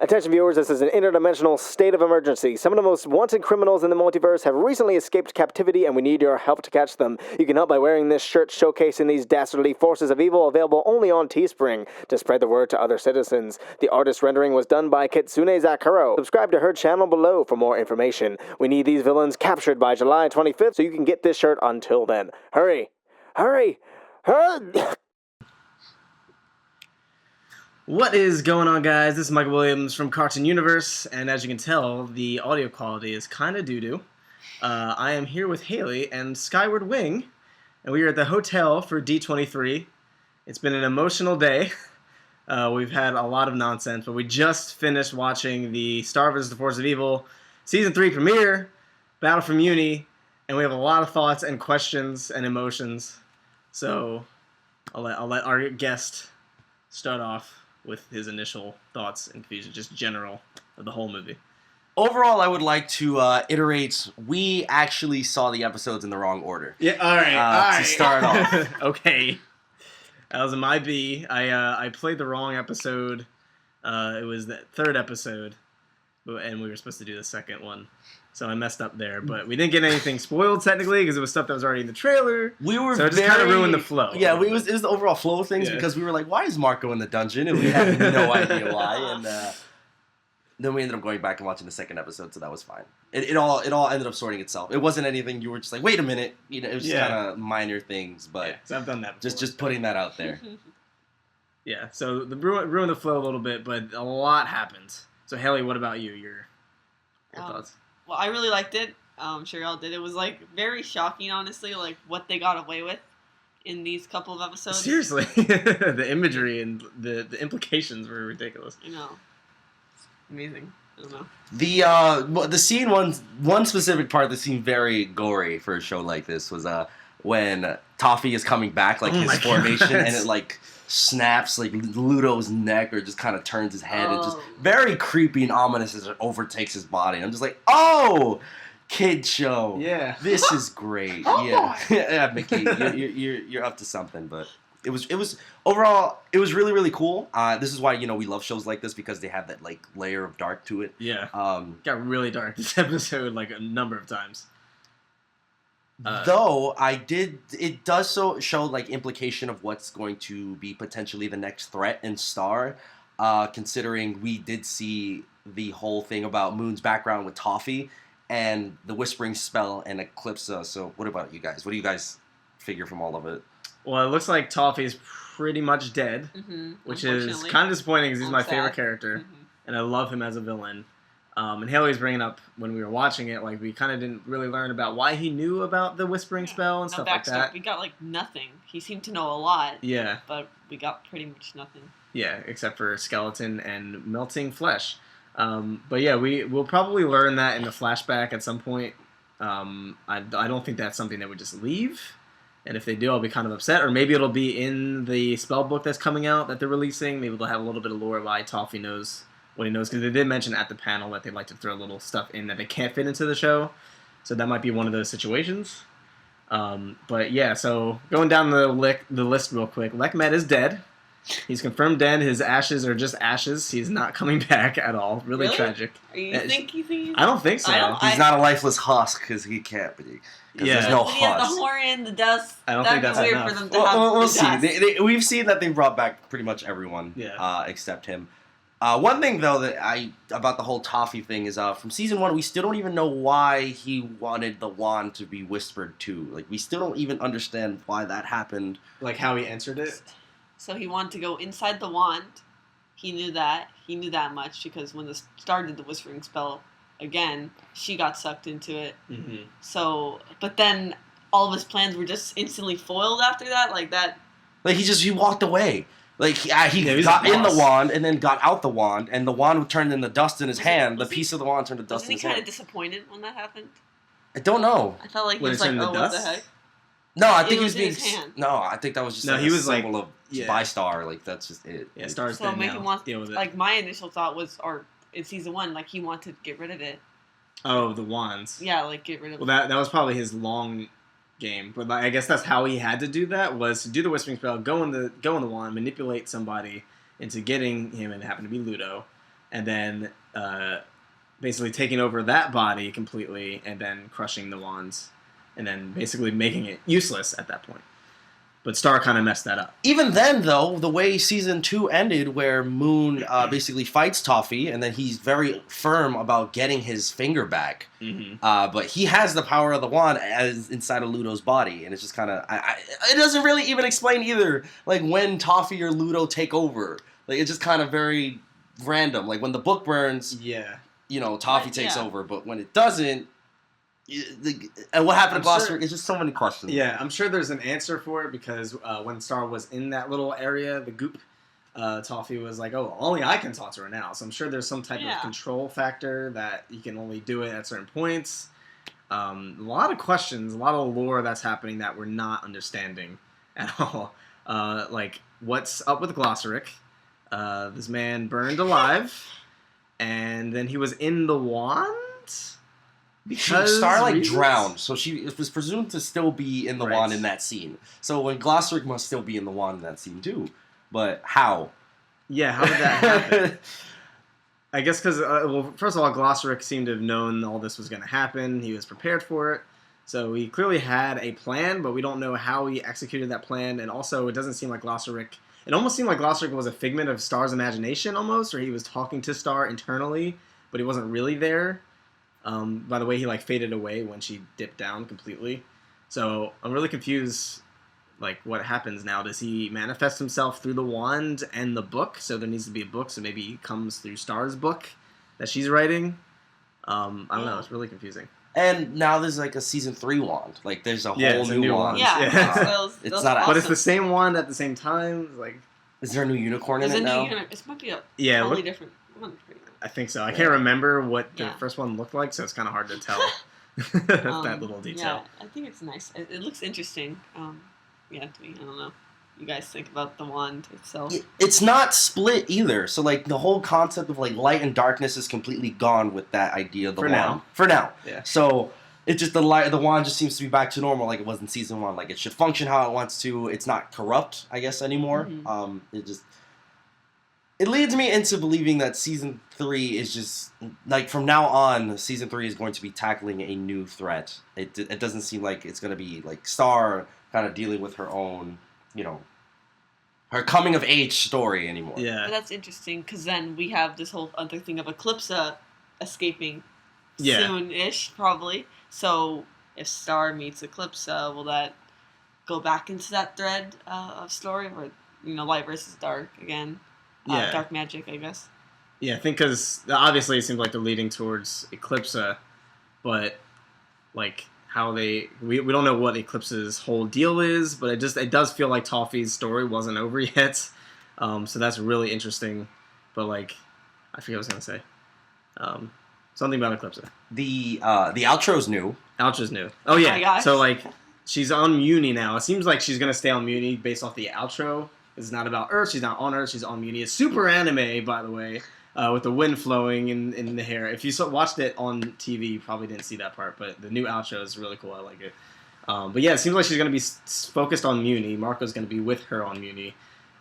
Attention viewers, this is an interdimensional state of emergency. Some of the most wanted criminals in the multiverse have recently escaped captivity and we need your help to catch them. You can help by wearing this shirt showcasing these dastardly forces of evil, available only on Teespring, to spread the word to other citizens. The artist rendering was done by Kitsune Zakuro. Subscribe to her channel below for more information. We need these villains captured by July 25th so you can get this shirt until then. Hurry! Hurry! Hurry! What is going on, guys? This is Michael Williams from Cartoon Universe, and as you can tell, the audio quality is kind of doo-doo. I am here with Hailey and Skywardwing, and we are at the hotel for D23. It's been an emotional day. We've had a lot of nonsense, but we just finished watching the Star vs. the Force of Evil Season 3 premiere, Battle for Mewni, and we have a lot of thoughts and questions and emotions. So I'll let our guest start off with his initial thoughts and confusion, just general of the whole movie. Overall, I would like to iterate, we actually saw the episodes in the wrong order. Yeah, alright. To start off. Okay. That was my B. I played the wrong episode. It was the third episode, and we were supposed to do the second one. So I messed up there, but we didn't get anything spoiled technically because it was stuff that was already in the trailer. We were so it just kind of ruined the flow. Yeah, it was the overall flow of things because we were like, why is Marco in the dungeon? And we had no idea why. And then we ended up going back and watching the second episode, so that was fine. It all ended up sorting itself. It wasn't anything you were just like, wait a minute. You know, it was just kind of minor things, but so I've done that before. Just putting that out there. Yeah, so the ruined the flow a little bit, but a lot happened. So Hailey, what about you? Your thoughts? Well, I really liked it. I'm sure y'all did. It was like very shocking, honestly, like what they got away with in these couple of episodes. Seriously, the imagery and the implications were ridiculous. You know, it's amazing. I don't know. The scene one specific part that seemed very gory for a show like this was when Toffee is coming back, like his formation, and it like snaps like Ludo's neck or just kind of turns his head. It's just very creepy and ominous as it overtakes his body. And I'm just like, oh, kid show. Yeah, this is great. Yeah, Mickey, you're up to something. But it was overall it was really cool. This is why we love shows like this because they have that like layer of dark to it. Yeah, got really dark this episode like a number of times. Though it does show like implication of what's going to be potentially the next threat in Star, considering we did see the whole thing about Moon's background with Toffee and the Whispering Spell and Eclipsa. So what about you guys? What do you guys figure from all of it? Well, it looks like Toffee is pretty much dead, which is kind of disappointing because he's my favorite character, and I love him as a villain. And Hailey was bringing up when we were watching it, like we kind of didn't really learn about why he knew about the Whispering Spell and stuff like that. We got like nothing. He seemed to know a lot. Yeah. But we got pretty much nothing. Yeah, except for skeleton and melting flesh. But yeah, we'll probably learn that in the flashback at some point. I don't think that's something that would just leave. And if they do, I'll be kind of upset. Or maybe it'll be in the spell book that's coming out that they're releasing. Maybe they'll have a little bit of lore why Toffee knows what he knows, because they did mention at the panel that they'd like to throw little stuff in that they can't fit into the show, so that might be one of those situations. But yeah, so going down the list real quick, Lekmet is dead. He's confirmed dead. His ashes are just ashes. He's not coming back at all. Really tragic. You think I don't think so. He's not a lifeless husk because he can't be. There's no husk. He has the horn, the dust. I don't think that's weird enough. for them to have we'll see. We've seen that they've brought back pretty much everyone, except him. One thing, though, about the whole Toffee thing is from Season 1, we still don't even know why he wanted the wand to be whispered to. Like, we still don't even understand why that happened. Like, how he answered it? So he wanted to go inside the wand. He knew that. He knew that much because when the Star did the Whispering Spell again, she got sucked into it. So, but then all of his plans were just instantly foiled after that? Like, that... Like, he walked away. Like, he got in the wand and then got out the wand, and the wand turned into dust in his hand. The piece of the wand turned to dust in his hand. Wasn't he kind of disappointed when that happened? I don't know. I felt like he was like, oh, what the heck? No, I think he was being... his hand. No, I think that was just he was symbol of by Star. Like, that's just it. Yeah, Star's so dead now. Deal with it. Like, my initial thought was, or in Season 1, like, he wanted to get rid of it. Oh, the wands. Yeah, like, get rid of it. Well, that was probably his long game, but I guess that's how he had to do that, was to do the Whispering Spell, go in the wand, manipulate somebody into getting him, and it happened to be Ludo, and then basically taking over that body completely, and then crushing the wands, and then basically making it useless at that point. But Star kind of messed that up. Even then, though, the way season 2 ended, where Moon basically fights Toffee, and then he's very firm about getting his finger back. But he has the power of the wand as inside of Ludo's body, and it's just kind of it doesn't really even explain either, like when Toffee or Ludo take over. Like it's just kind of very random. Like when the book burns, Toffee takes over, but when it doesn't. And what happened to Glossaryck? It's just so many questions. Yeah, I'm sure there's an answer for it because when Star was in that little area, the goop, Toffee was like, "Oh, only I can talk to her now." So I'm sure there's some type of control factor that you can only do it at certain points. A lot of questions, a lot of lore that's happening that we're not understanding at all. Like, what's up with Glossaryck? This man burned alive, and then he was in the wand. Star drowned, so she was presumed to still be in the wand in that scene. So when Glossaryck must still be in the wand in that scene too, but how? Yeah, how did that happen? I guess because first of all, Glossaryck seemed to have known all this was going to happen. He was prepared for it, so he clearly had a plan, but we don't know how he executed that plan. And also, it doesn't seem like Glossaryck. It almost seemed like Glossaryck was a figment of Star's imagination, almost, or he was talking to Star internally, but he wasn't really there. By the way, he faded away when she dipped down completely. So I'm really confused, what happens now? Does he manifest himself through the wand and the book? So there needs to be a book, so maybe he comes through Star's book that she's writing. I don't know, it's really confusing. And now there's a season 3 wand. There's a whole new wand. Yeah. It's not but it's the same wand at the same time. Is there a new unicorn in it now? It might be a totally different one. I think so. I can't remember what the first one looked like, so it's kind of hard to tell that little detail. Yeah, I think it's nice. It looks interesting. To me, I don't know. You guys think about the wand itself? It's not split either. So the whole concept of light and darkness is completely gone with that idea of the wand. For now. Yeah. So it's just the wand just seems to be back to normal like it was in season 1. It should function how it wants to. It's not corrupt, I guess, anymore. It leads me into believing that Season 3 is just, from now on, Season 3 is going to be tackling a new threat. It doesn't seem like it's going to be, Star kind of dealing with her own, her coming-of-age story anymore. Yeah. But that's interesting, because then we have this whole other thing of Eclipsa escaping soon-ish, probably. So, if Star meets Eclipsa, will that go back into that thread of story? Or, light versus dark again? Dark magic, I guess. Yeah, I think because obviously it seems like they're leading towards Eclipsa, but how we don't know what Eclipsa's whole deal is, but it does feel like Toffee's story wasn't over yet, so that's really interesting. But I forget what I was gonna say, something about Eclipsa. The outro's new. Outro's new. Oh yeah. Oh my gosh. So she's on Mewni now. It seems like she's gonna stay on Mewni based off the outro. It's not about Earth. She's not on Earth. She's on Mewni. It's super anime, by the way, with the wind flowing in the hair. If you watched it on TV, you probably didn't see that part, but the new outro is really cool. I like it. But yeah, it seems like she's going to be focused on Mewni. Marco's going to be with her on Mewni.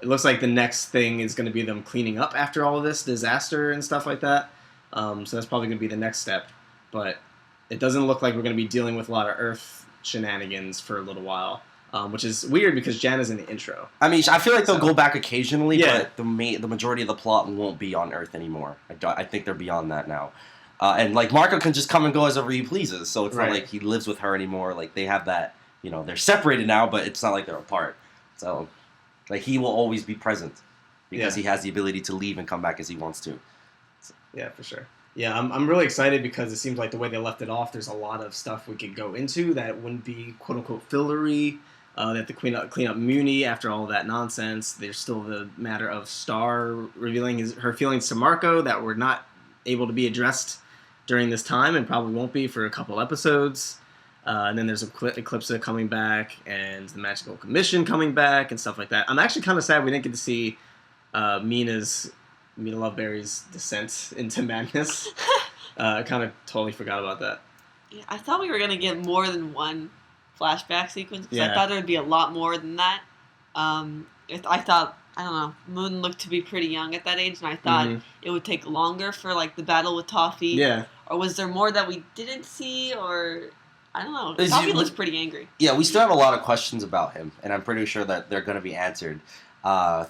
It looks like the next thing is going to be them cleaning up after all of this disaster and stuff like that. So that's probably going to be the next step. But it doesn't look like we're going to be dealing with a lot of Earth shenanigans for a little while. Which is weird because Jan is in the intro. I mean, I feel like they'll go back occasionally, but the majority of the plot won't be on Earth anymore. I think they're beyond that now. And Marco can just come and go as ever he pleases, so it's not like he lives with her anymore. They have that, they're separated now, but it's not like they're apart. So, he will always be present because he has the ability to leave and come back as he wants to. So. Yeah, for sure. Yeah, I'm really excited because it seems like the way they left it off, there's a lot of stuff we could go into that wouldn't be quote-unquote fillery. They have to clean up Mewni after all of that nonsense. There's still the matter of Star revealing her feelings to Marco that were not able to be addressed during this time and probably won't be for a couple episodes. And then there's Eclipsa coming back and the Magical Commission coming back and stuff like that. I'm actually kind of sad we didn't get to see Mina Loveberry's descent into madness. I kind of totally forgot about that. Yeah, I thought we were going to get more than one flashback sequence because I thought there would be a lot more than that. I I don't know, Moon looked to be pretty young at that age, and I thought it would take longer for like the battle with Toffee. Yeah. Or was there more that we didn't see, or I don't know. Toffee looks pretty angry. Yeah, we still have a lot of questions about him, and I'm pretty sure that they're going to be answered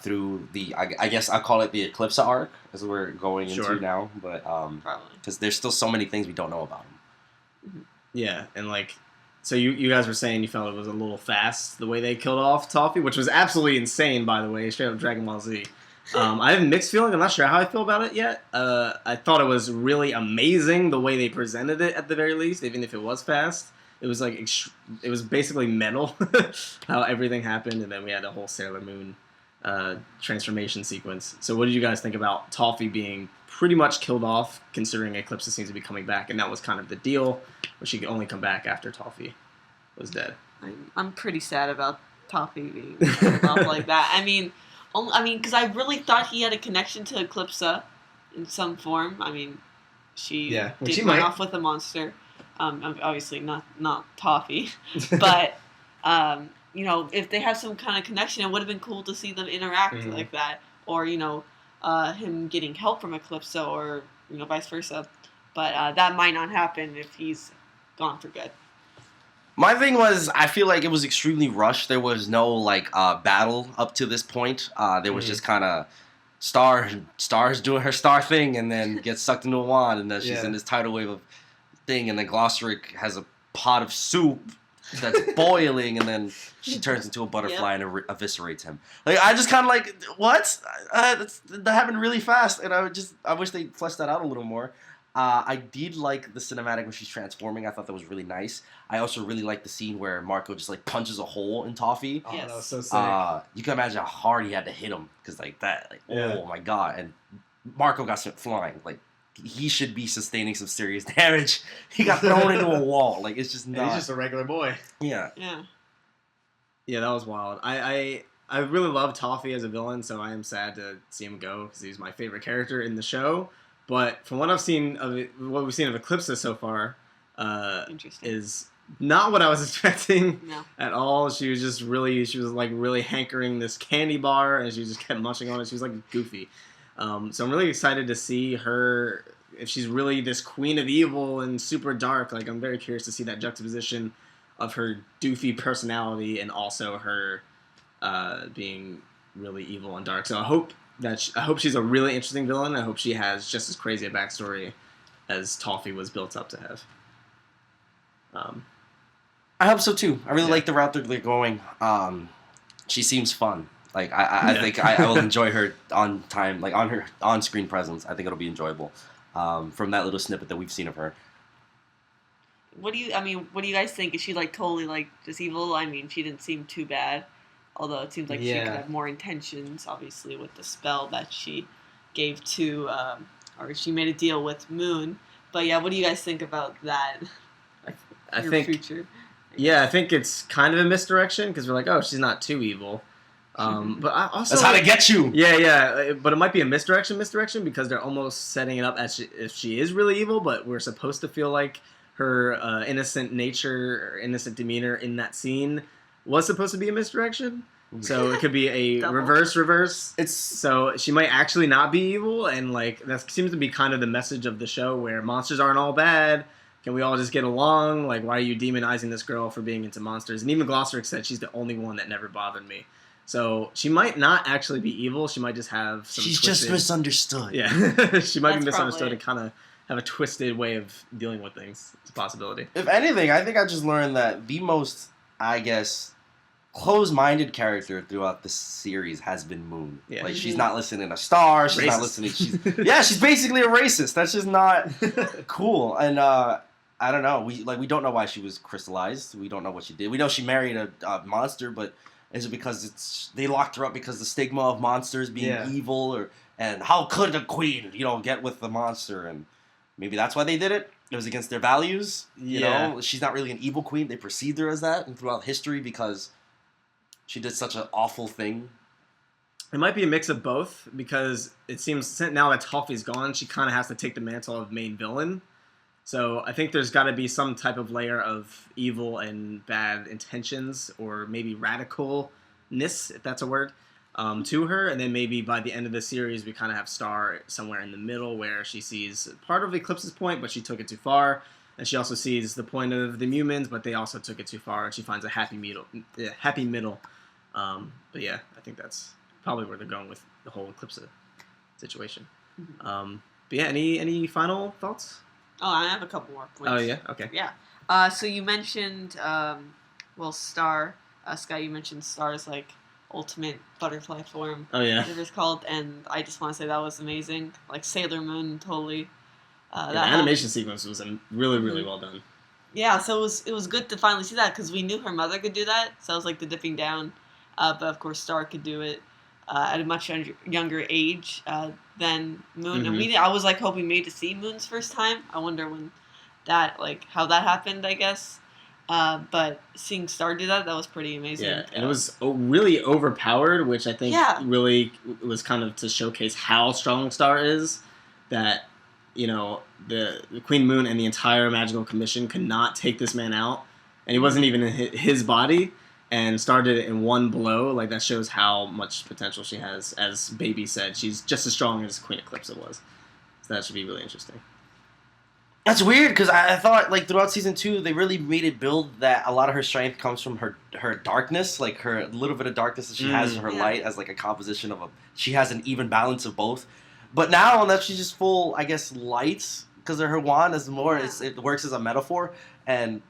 through the, I guess I'll call it the Eclipsa arc, as we're going into now. But probably because there's still so many things we don't know about him. Yeah, and like, so you guys were saying you felt it was a little fast the way they killed off Toffee, which was absolutely insane, by the way, straight up Dragon Ball Z. I have a mixed feeling. I'm not sure how I feel about it yet. I thought it was really amazing the way they presented it at the very least, even if it was fast. It was like it was basically metal how everything happened, and then we had a whole Sailor Moon transformation sequence. So what did you guys think about Toffee being pretty much killed off, considering Eclipsa seems to be coming back, and that was kind of the deal, where she could only come back after Toffee was dead? I'm pretty sad about Toffee being killed off like that. I mean, because I really thought he had a connection to Eclipsa in some form. I mean, she did run off with a monster. Obviously not Toffee, but you know, if they have some kind of connection, it would have been cool to see them interact like that, or you know, him getting help from Eclipsa, or you know, vice versa. But that might not happen if he's gone for good. My thing was, I feel like it was extremely rushed. There was no like battle up to this point. There was just kind of Star's doing her star thing, and then gets sucked into a wand, and then she's in this tidal wave of thing, and then Glossaryck has a pot of soup that's boiling, and then she turns into a butterfly and eviscerates him. Like, I just kind of like, what? That happened really fast, and I wish they fleshed that out a little more. I did like the cinematic when she's transforming. I thought that was really nice. I also really liked the scene where Marco just like punches a hole in Toffee. Oh, that was so sick. You can imagine how hard he had to hit him, because like that, like oh my god, and Marco got sent flying. Like, he should be sustaining some serious damage. He got thrown into a wall. Like, it's just not. And he's just a regular boy. Yeah. Yeah, that was wild. I really love Toffee as a villain, so I am sad to see him go, because he's my favorite character in the show. But from what I've seen of it, what we've seen of Eclipsa so far, is not what I was expecting at all. She was really hankering this candy bar, and she just kept munching on it. She was like goofy. So I'm really excited to see her, if she's really this queen of evil and super dark. Like, I'm very curious to see that juxtaposition of her doofy personality and also her being really evil and dark. So I hope she's a really interesting villain. I hope she has just as crazy a backstory as Toffee was built up to have. I hope so too. I really like the route they're going. She seems fun. Like, I think I will enjoy her on time, like on her on-screen presence. I think it'll be enjoyable from that little snippet that we've seen of her. What do you guys think? Is she like totally like just evil? I mean, she didn't seem too bad. Although it seems like she could have more intentions, obviously, with the spell that she gave to, or she made a deal with Moon. But yeah, what do you guys think about that? I think it's kind of a misdirection, because we're like, oh, she's not too evil. But I also, that's how to get you. Yeah. But it might be a misdirection, because they're almost setting it up as if she is really evil, but we're supposed to feel like her innocent nature or innocent demeanor in that scene was supposed to be a misdirection. So it could be a reverse. So she might actually not be evil, and like that seems to be kind of the message of the show, where monsters aren't all bad. Can we all just get along? Like, why are you demonizing this girl for being into monsters? And even Glossaryck said she's the only one that never bothered me. So she might not actually be evil. She might just have some She's twisted... just misunderstood. Yeah. She might be misunderstood and kind of have a twisted way of dealing with things. It's a possibility. If anything, I think I just learned that the most, I guess, close-minded character throughout the series has been Moon. Yeah. Like, she's not listening to Star. She's not listening. She's basically a racist. That's just not cool. And I don't know. We don't know why she was crystallized. We don't know what she did. We know she married a monster, but is it because they locked her up because the stigma of monsters being evil, and how could a queen get with the monster? And maybe that's why they did it. It was against their values. You know, she's not really an evil queen. They perceived her as that, and throughout history, because she did such an awful thing. It might be a mix of both, because it seems now that Toffee's gone, she kind of has to take the mantle of main villain. So I think there's got to be some type of layer of evil and bad intentions, or maybe radicalness, if that's a word, to her, and then maybe by the end of the series we kind of have Star somewhere in the middle where she sees part of Eclipse's point, but she took it too far, and she also sees the point of the Mewmins, but they also took it too far, and she finds a happy middle. But yeah, I think that's probably where they're going with the whole Eclipse situation. But yeah, any final thoughts? Oh, I have a couple more points. Oh yeah, okay. Yeah. So you mentioned, Star. Sky, you mentioned Star's like ultimate butterfly form. Oh yeah. Whatever it's called, and I just want to say that was amazing. Like Sailor Moon, totally. The animation sequence was really, really well done. Yeah, so it was good to finally see that because we knew her mother could do that, so it was like the dipping down. But of course, Star could do it at a much younger age than Moon. And I was like hoping maybe to see Moon's first time. I wonder when how that happened, I guess. But seeing Star do that was pretty amazing. Yeah, and it was really overpowered, which I think really was kind of to showcase how strong Star is. That, the Queen Moon and the entire Magical Commission could not take this man out, and he wasn't even in his body, and Star did it in one blow. Like, that shows how much potential she has. As Baby said, she's just as strong as Queen Eclipsa was. So that should be really interesting. That's weird, because I thought, like, throughout Season 2, they really made it build that a lot of her strength comes from her darkness, like, her little bit of darkness that she has in her light as, like, a composition of she has an even balance of both. But now that she's just full, I guess, light, because of her wand, it works as a metaphor, and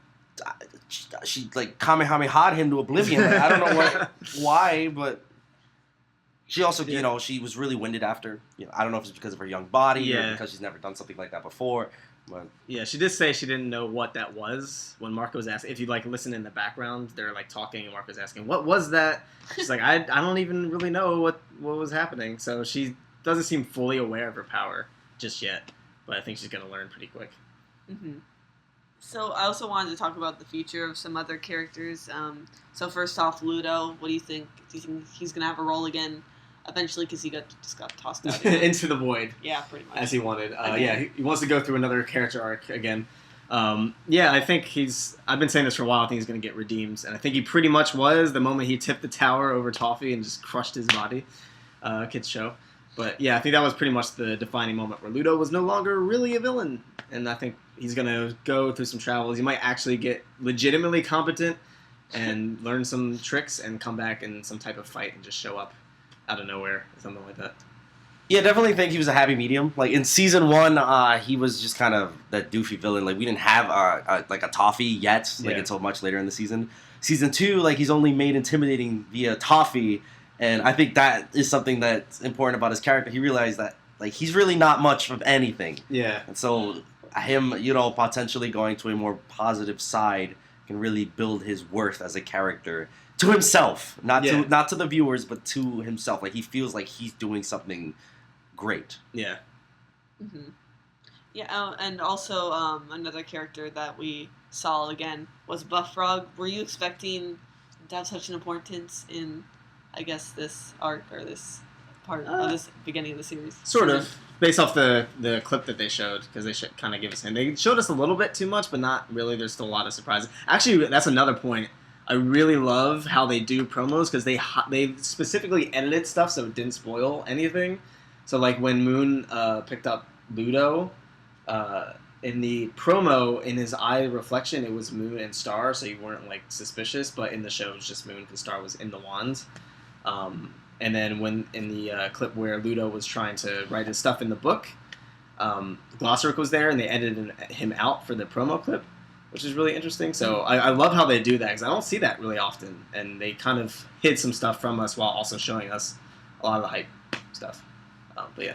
she like, Kamehameha'd him to oblivion. Like, I don't know why, but she also, she was really winded after. I don't know if it's because of her young body or because she's never done something like that before. But yeah, she did say she didn't know what that was when Marco was asking. If you listen in the background, they're talking, and Marco's asking, "What was that?" She's like, "I don't even really know what was happening." So she doesn't seem fully aware of her power just yet, but I think she's gonna learn pretty quick. So I also wanted to talk about the future of some other characters. So first off, Ludo. What do you think? Do you think he's gonna have a role again? Eventually, because he just got tossed out into the void. Yeah, pretty much. As he wanted. He wants to go through another character arc again. I think I've been saying this for a while. I think he's going to get redeemed, and I think he pretty much was the moment he tipped the tower over Toffee and just crushed his body. Kids show. But yeah, I think that was pretty much the defining moment where Ludo was no longer really a villain, and I think he's going to go through some travels. He might actually get legitimately competent and learn some tricks and come back in some type of fight and just show up out of nowhere, or something like that. Yeah, definitely think he was a happy medium. Like, in Season 1, he was just kind of that doofy villain. Like, we didn't have a Toffee yet, until much later in the season. Season 2, he's only made intimidating via Toffee, and I think that is something that's important about his character. He realized that, he's really not much of anything. Yeah. And so, him, potentially going to a more positive side can really build his worth as a character. To himself, not to the viewers, but to himself. Like, he feels like he's doing something great. Yeah. Yeah, and also another character that we saw again was Buffrog. Were you expecting to have such an importance in, I guess, this arc or this part of this beginning of the series? Sort of, based off the clip that they showed, because they kind of give us hint. They showed us a little bit too much, but not really. There's still a lot of surprises. Actually, that's another point. I really love how they do promos, because they specifically edited stuff so it didn't spoil anything. So, when Moon picked up Ludo, in the promo, in his eye reflection, it was Moon and Star, so you weren't, suspicious, but in the show it was just Moon, because Star was in the wand. And then when in the clip where Ludo was trying to write his stuff in the book, Glossaryck was there, and they edited him out for the promo clip, which is really interesting. So I love how they do that, because I don't see that really often. And they kind of hid some stuff from us while also showing us a lot of the hype stuff. But yeah.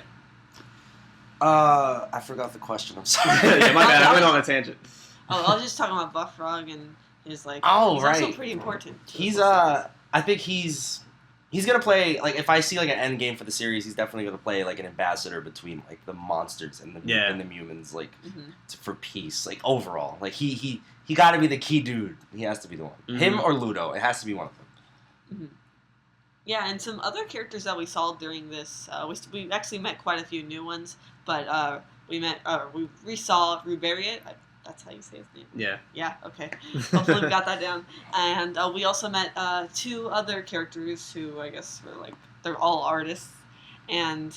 I forgot the question. I'm sorry. Yeah, my bad. I went on a tangent. Oh, I was just talking about Buffrog and his he's right. also pretty important. He's I think he's gonna play, if I see an end game for the series, he's definitely gonna play an ambassador between the monsters and the humans, for peace, overall. He got to be the key dude. He has to be the one. Him or Ludo. It has to be one of them. Yeah, and some other characters that we saw during this, we actually met quite a few new ones, but we resaw Rubariat. That's how you say his name. Yeah. Yeah. Okay. Hopefully we got that down. And we also met 2 other characters who I guess were like they're all artists, and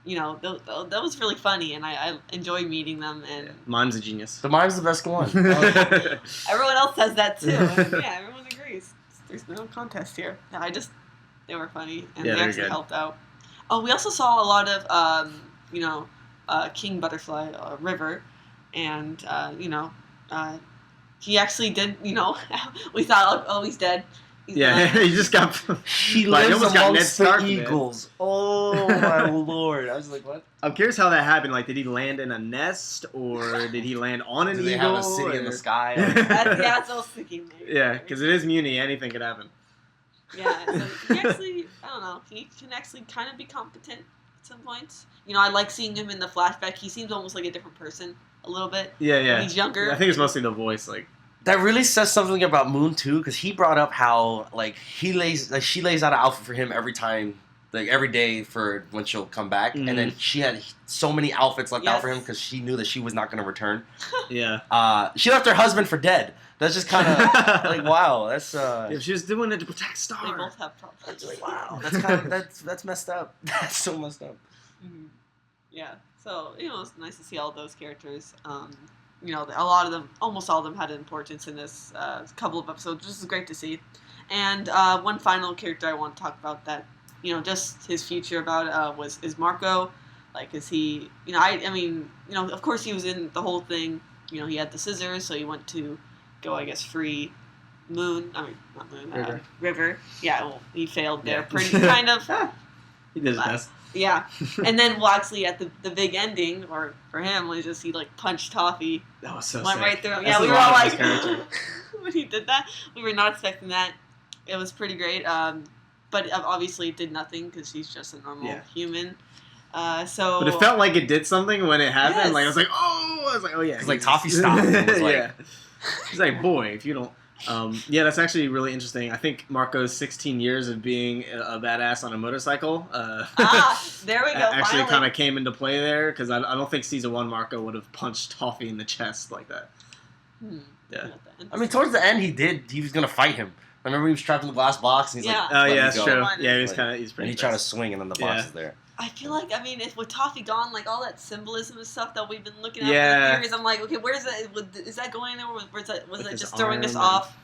you know that was really funny, and I enjoy meeting them. And Mime's a genius. The mime's the best one. everyone else says that too. Yeah, everyone agrees. There's no contest here. Yeah, they were funny, and they actually good. helped out. Oh, we also saw a lot of King Butterfly River, and he actually did. We thought, oh, he's dead. He's Yeah, dead. he just got. He Like, he lives almost got Ned amongst Stark, the man. eagles. Oh my lord! I was like, what? I'm curious how that happened. Like, did he land in a nest, or did he land on an Do eagle? they have a city in or- the sky? That's all sticking. Yeah, because it is Mewni. Anything could happen. Yeah, so he actually, I don't know, he can actually kind of be competent at some points. I like seeing him in the flashback. He seems almost like a different person a little bit. Yeah, yeah. When he's younger. I think it's mostly the voice. Like, That really says something about Moon too, because he brought up how she lays out an outfit for him every time, like every day for when she'll come back, and then she had so many outfits left out for him because she knew that she was not going to return. yeah. She left her husband for dead. That's just kind of like wow. That's Yeah, she was doing it to protect They Star. both have problems. like wow. That's kind of that's messed up. That's so messed up. Mhm. Yeah, so it's nice to see all those characters. A lot of them, almost all of them, had an importance in this couple of episodes, which is great to see. And one final character I want to talk about that, just his future about is Marco. Like, is he? Of course he was in the whole thing. He had the scissors, so he went to go, I guess, free Moon. I mean, not Moon. River. Yeah, well, he failed there, pretty kind of. He did his best. Yeah, and then actually at the big ending, or for him, was just he like punched Toffee, That was so went sick. right through him. That's Yeah, we a were lot all of like, his character. when he did that, we were not expecting that. It was pretty great, but obviously it did nothing because he's just a normal human. So, But it felt like it did something when it happened. Yes. Like I was like, oh yeah. It's like Toffee stopped. It was like, yeah. He's like, boy, if you don't. Yeah, that's actually really interesting. I think Marco's 16 years of being a badass on a motorcycle there we go. actually finally. kind of came into play there because I don't think season 1 Marco would have punched Toffee in the chest like that. Yeah. I mean, towards the end, he was gonna fight him. I remember he was trapped in the glass box, and he's Yeah. like, Oh let me yeah, that's go. true. Like- Yeah, he's and pretty. he tried to pissed. swing, and then the box is there. I feel like, if with Toffee gone, like all that symbolism and stuff that we've been looking at Yeah. for the theories, I'm like, okay, where's that? Is that going there? Was that With his just throwing us arm and- off?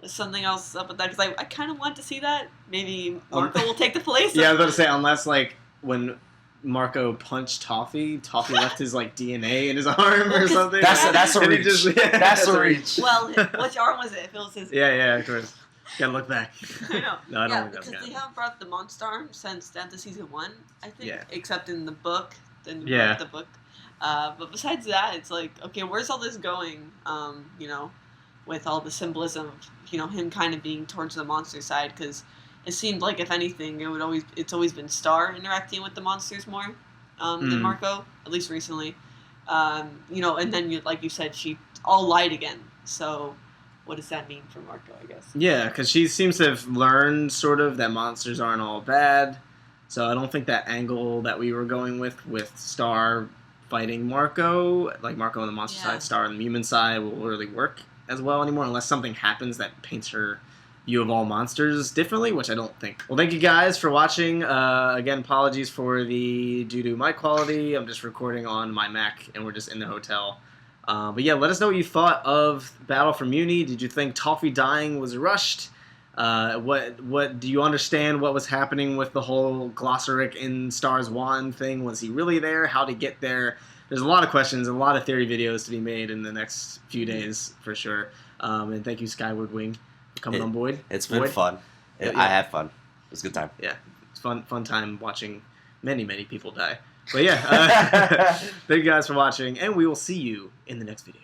Was something else up with that? Because I kind of want to see that. Maybe Marco will take the place. Yeah, I was about to say unless like when Marco punched Toffee left his like DNA in his arm or 'cause something. That's a And he reach. just- yeah, That's a reach. Well, which arm was it? If it was his. Yeah, of course. Gotta look back. I know. No, I don't Yeah, think that's because they good. haven't brought the monster arm since the end of season 1, I think. Yeah. Except in the book. Then we Yeah. read the book. But besides that, it's like, okay, where's all this going? With all the symbolism of, him kind of being towards the monster side, because it seemed like, if anything, it's always been Star interacting with the monsters more than Marco, at least recently. And then, like you said, she all light again. So what does that mean for Marco, I guess? Yeah, because she seems to have learned sort of that monsters aren't all bad. So I don't think that angle that we were going with Star fighting Marco, like Marco on the monster Yeah. side, Star on the human side, will really work as well anymore unless something happens that paints her view of all monsters differently, which I don't think. Well, thank you guys for watching. Again, apologies for due to mic quality. I'm just recording on my Mac and we're just in the hotel. But yeah, let us know what you thought of Battle for Mewni. Did you think Toffee dying was rushed? What do you understand what was happening with the whole Glossaryck in Star's wand thing? Was he really there? How to get there? There's a lot of questions, a lot of theory videos to be made in the next few days for sure. And thank you, Skywardwing, for coming on board. It's been fun. Yeah. I had fun. It was a good time. Yeah, it's fun time watching many people die. But yeah, thank you guys for watching, and we will see you in the next video.